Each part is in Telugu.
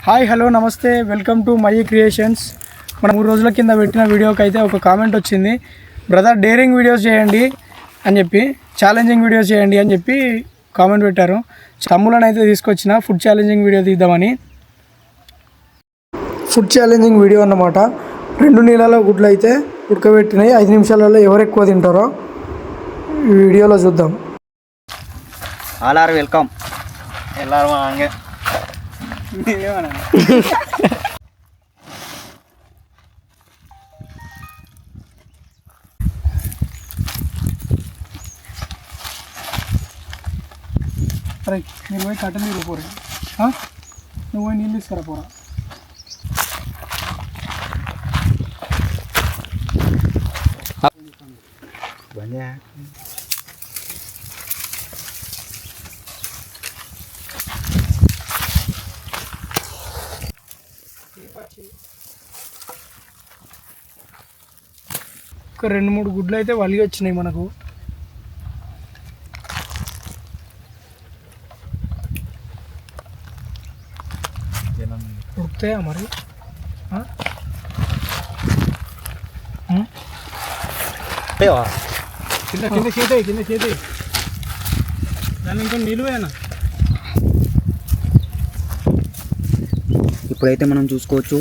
హాయ్ హలో నమస్తే వెల్కమ్ టు మై క్రియేషన్స్. మనం 3 రోజుల కింద పెట్టిన వీడియోకి అయితే ఒక కామెంట్ వచ్చింది. బ్రదర్ డేరింగ్ వీడియోస్ చేయండి అని చెప్పి, ఛాలెంజింగ్ వీడియోస్ చేయండి అని చెప్పి కామెంట్ పెట్టారు. తమ్ములను అయితే తీసుకొచ్చిన ఫుడ్ ఛాలెంజింగ్ వీడియో తీద్దామని. ఫుడ్ ఛాలెంజింగ్ వీడియో అన్నమాట. 2 నీళ్ళలో గుడ్లు అయితే ఉడకబెట్టినాయి. 5 నిమిషాలలో ఎవరు ఎక్కువ తింటారో ఈ వీడియోలో చూద్దాం. ఆల్ వెల్కమ్ ఎల్లారు వాంగే అరే మీరు పోయి కట్ట నీళ్ళు పోరా, నువ్వు పోయి నీళ్ళు తీసుకురా పోరా. ఒక 2-3 గుడ్లు అయితే వలిగి వచ్చినాయి మనకు. ఉడుకుతాయా మరి? కింద కింద చేతి దాన్ని ఇంకా నిలువేనా. ఇప్పుడైతే మనం చూసుకోవచ్చు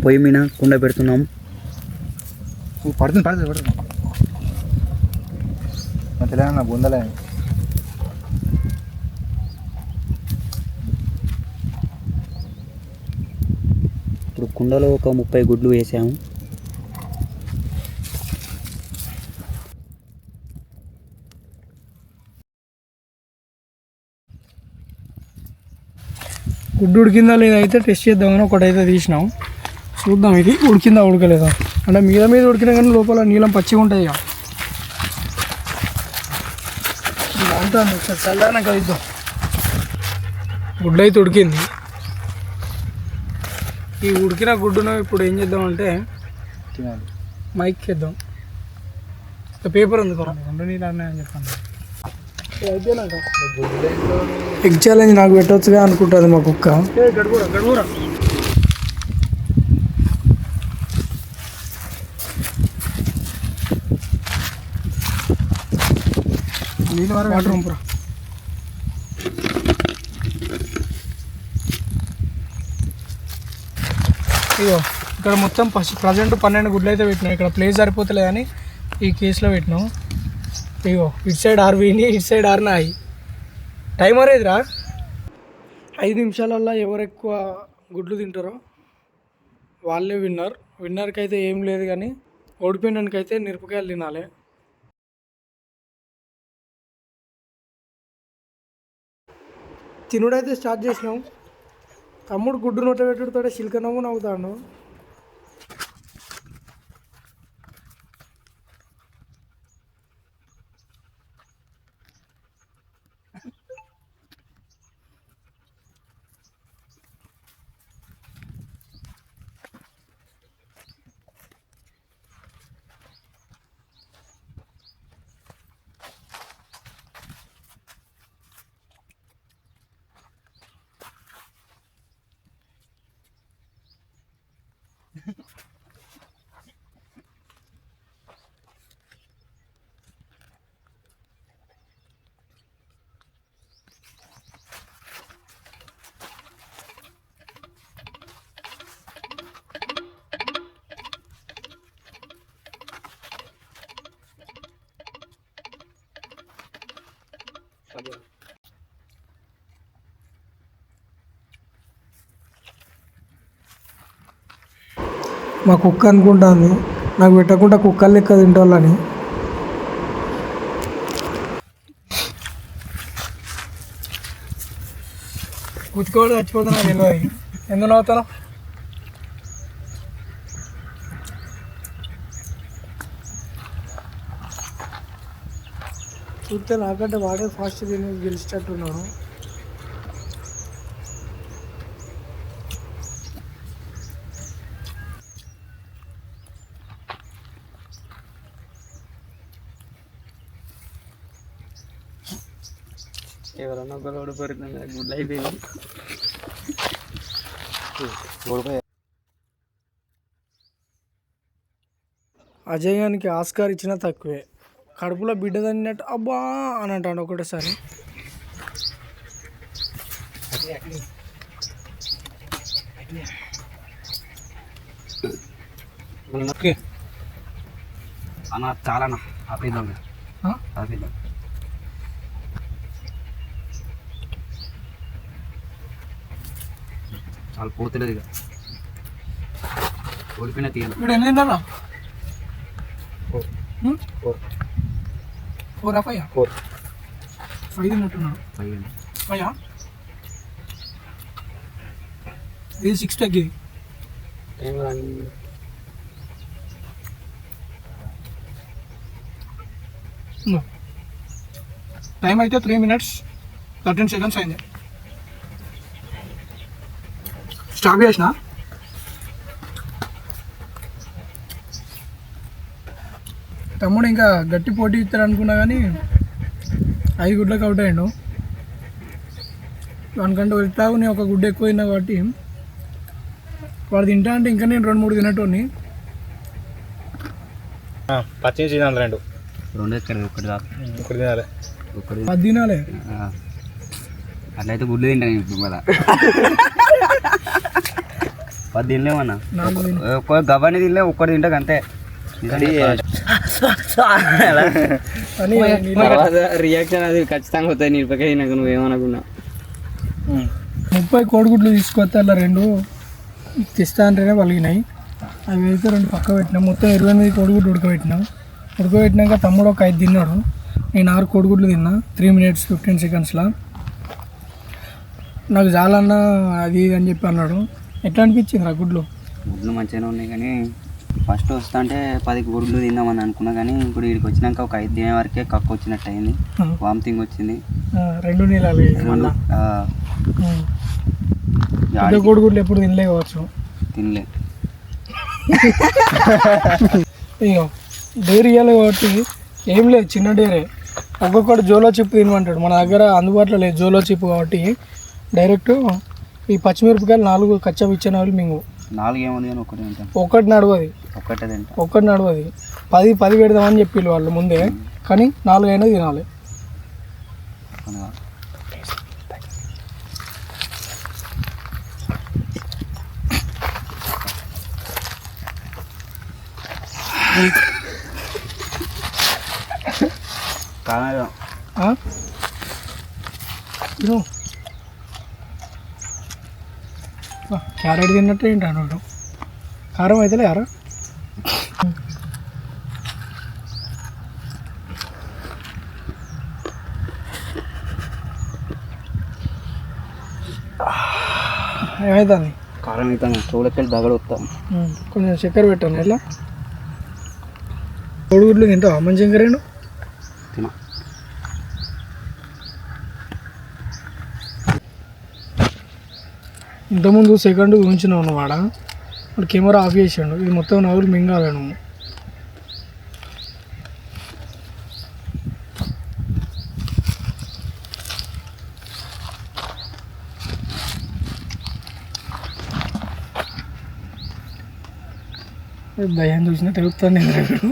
పొయ్యి మీద కుండ పెడుతున్నాం. పడుతుంది తెలంగాణ బొందలే. ఇప్పుడు కుండలో ఒక 30 గుడ్లు వేసాము. గుడ్డు ఉడికిందా లేదా అయితే టెస్ట్ చేద్దామని ఒకటైతే తీసినాం. చూద్దాం ఇది ఉడికిందా ఉడకలేదా. అంటే మీద ఉడికినా కానీ లోపల నీలం పచ్చిగా ఉంటుంది. ఇక అంతా ఒకసారి చల్లారినాక కలుద్దాం. గుడ్డు అయితే ఉడికింది. ఈ ఉడికిన గుడ్డును ఇప్పుడు ఏం చేద్దామంటే మైక్ వేద్దాం. పేపర్ ఉంది కదా 2 నీళ్ళు అన్నాయని చెప్పండి. ఎగ్ ఛాలెంజ్ నాకు పెట్టవచ్చుగా అనుకుంటుంది మా కుక్క. గడుగురా నీళ్ళు వరకు వాటర్ పంపురా. ఇగో ఇక్కడ మొత్తం ప్రజెంట్ 12 గుడ్లు అయితే పెట్టినాం. ఇక్కడ ప్లేస్ సరిపోతలే అని ఈ కేసులో పెట్టినాం. ఇగో ఇటు సైడ్ 6 పోయినాయి, ఇటు సైడ్ 6 నాయి. టైమర్ ఏదిరా? 5 నిమిషాలల్లో ఎవరు ఎక్కువ గుడ్లు తింటారో వాళ్ళే విన్నర్కి అయితే ఏం లేదు, కానీ ఓడిపోయినానికి అయితే మిరపకాయలు తినాలి. తినుడైతే స్టార్ట్ చేసినాం. తమ్ముడు గుడ్డు నోట పెట్టుడుతోటే చిలకనమ్ము నవ్వుతాడు. మా కుక్క అనుకుంటాను నాకు పెట్టకుండా కుక్కలు లెక్క తింటాలని. ఉతికోడు చచ్చిపోతున్నా తెలియదు. ఎందుకు నవ్వుతాను? చూస్తే నాకంటే వాడే ఫాస్ట్ గెలిచేటట్టున్నాను. ఎవరన్నా ఒకరు ఓడిపోతుంది. గుడ్ అయిపోయింది. అజయ్ గానికి ఆస్కార్ ఇచ్చినా తక్కువే. కడుపులో బిడ్డ తిన్నట్టు అబ్బా అని అంటాడు ఒకటేసారి. ఓకే అన్న చాలా ఆపేద్దాం ఆపేద్దాం. చాలా పోతలేదు ఇక ఓడిపోయినా తీయాలి. ఇప్పుడు ఎన్ని తింటారా? 4 5 5 తిన్నట్టున్నాడు. 5 ఇది 6 తగ్గింది. టైం అయితే 3 minutes 13 seconds అయింది. స్టాప్ చేసిన. తమ్ముడు ఇంకా గట్టి పోటీ ఇస్తాడు అనుకున్నా కానీ 5 గుడ్లకు అవుట్ అయ్యాడు. వానికంటే వెళ్తావు నేను ఒక గుడ్డ ఎక్కువ తిన్నా కాబట్టి వాడు తింటా అంటే ఇంకా నేను 2 3 తినటోని. పచ్చి తినాలి 2 ఎక్కడ ఒకటి కాదు ఒకటి తినాలి ఒకటి 10 తినాలి. అట్లయితే గుడ్లు తింటాను ఇప్పుడు కదా 10 తినలేమన్నా. 4 తిన. ఒక్క గవ్వని తినలే ఒక్కటి తింటాక అంతే. అని రియాక్షన్ అది ఖచ్చితంగా అవుతాయి. నిరపకాయ నాకు నువ్వేమనుకున్నా 30 కోడిగుడ్లు తీసుకొస్తే అలా 2 తెస్తా అంటేనే పలిగినాయి. అవి అయితే 2 పక్క పెట్టినాం. మొత్తం 28 కోడిగుడ్లు ఉడకబెట్టినాక తమ్ముడు ఒక 5 తిన్నాడు. నేను 6 కోడిగుడ్లు తిన్నా 3 minutes 15 secondsలో. నాకు చాలన్నా అది ఇది అని చెప్పి అన్నాడు. ఎట్లా అనిపించింది రా గుడ్లు? గుడ్లు మంచిగానే ఉన్నాయి కానీ ఫస్ట్ వస్తా అంటే 10 గుడ్లు తిందామని అనుకున్నా కానీ ఇప్పుడు వీడికి వచ్చినాక ఒక 5 తినే వరకే కక్కు వచ్చినట్టు అయింది. వామిటింగ్ వచ్చింది. 2 నీళ్ళు కోడిగుడ్లు ఎప్పుడు తినలే కావచ్చు. తినలే ఇక డైరీ ఇవ్వాలి కాబట్టి ఏం లేదు, చిన్న డైరీ. ఒక్కొక్కటి జోలో చిప్ తినమంటాడు. మన దగ్గర అందుబాటులో లేదు జోలో చిప్ కాబట్టి డైరెక్ట్ ఈ పచ్చిమిరపకాయలు 4 కచ్చా ఇచ్చిన మింగు 4 ఏముంది కానీ ఒకటి నడవది. ఒక్కటి నడవది. 10 పెడదామని చెప్పిళ్ళు వాళ్ళు ముందే, కానీ 4 అయినా తినాలి. క్యారెట్ తిన్నట్టు ఏంటి అన్నాడు. కారం అయితే లేరా? ఏమవుతుంది? కారం అవుతాను చూడకెళ్ళి దగలు వస్తాం. కొంచెం చక్కెర పెట్టాను. ఎట్లా కోడిగుడ్లు తింటావా? మంచి చక్కెరేను తినా. ఇంతకుముందు సెకండ్ ఉంచినావు వాడ, వాడు కెమెరా ఆఫ్ చేసాడు. ఇది మొత్తం నవ్వులు మింగాలి నువ్వు. దయ్యం చూసినా తెలుపుతాను నేను.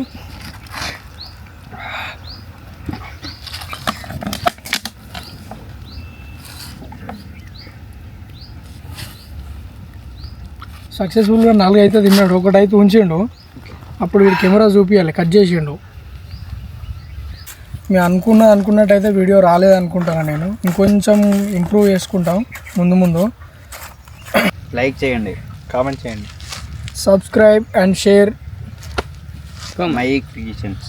సక్సెస్ఫుల్గా 4 అయితే తిన్నాడు. ఒకటి అయితే ఉంచిండు. అప్పుడు వీడు కెమెరా చూపించాలి, కట్ చేసిండు. మేము అనుకున్నట్టయితే వీడియో రాలేదనుకుంటాను. నేను ఇంకొంచెం ఇంప్రూవ్ చేసుకుంటాం ముందు. లైక్ చేయండి, కామెంట్ చేయండి, subscribe and share my creations.